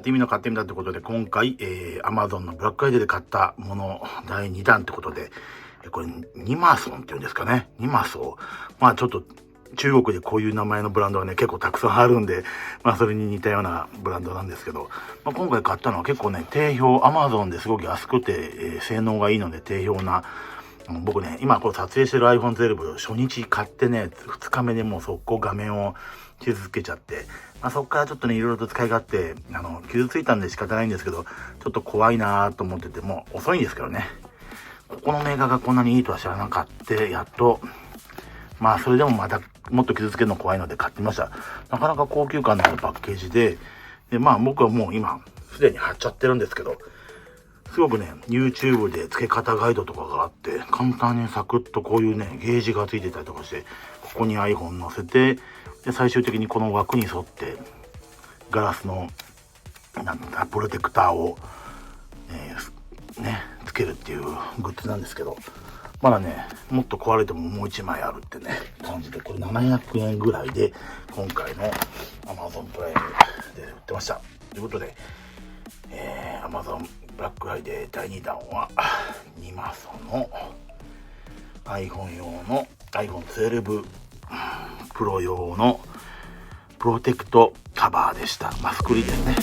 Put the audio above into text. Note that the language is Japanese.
ってみたってことで、今回、Amazon のブラックフライデーで買ったもの第2弾ってことで、これ、ニマソンっていうんですかね。ニマソ。まあちょっと、中国でこういう名前のブランドはね、結構たくさんあるんで、まあそれに似たようなブランドなんですけど、まあ、今回買ったのは結構ね、定評、Amazon ですごく安くて、性能がいいので定評な、僕ね、今これ撮影してる iPhone12 初日買ってね、2日目でもう速攻画面を傷つけちゃって、まあ、そっからちょっとね、いろいろと使い勝手、傷ついたんで仕方ないんですけど、ちょっと怖いなーと思ってて、もう遅いんですけどね。ここのメーカーがこんなにいいとは知らなかった。やっと、まあそれでもまたもっと傷つけるの怖いので買ってみました。なかなか高級感のあるパッケージで、まあ僕はもう今、すでに貼っちゃってるんですけど、すごくね、YouTube で付け方ガイドとかがあって、簡単にサクッとこういうね、ゲージがついてたりとかして、ここに iPhone 載せて、で、最終的にこの枠に沿って、ガラスの、プロテクターを、ね、つけるっていうグッズなんですけど、まだね、もっと壊れてももう1枚あるってね、感じで、これ700円ぐらいで、今回の Amazon プライムで売ってました。ということで、Amazon ブラックフライデー第2弾は、ニマソの iPhone 用の iPhone12 Pro 用のプロテクトカバーでした。マスクリですね。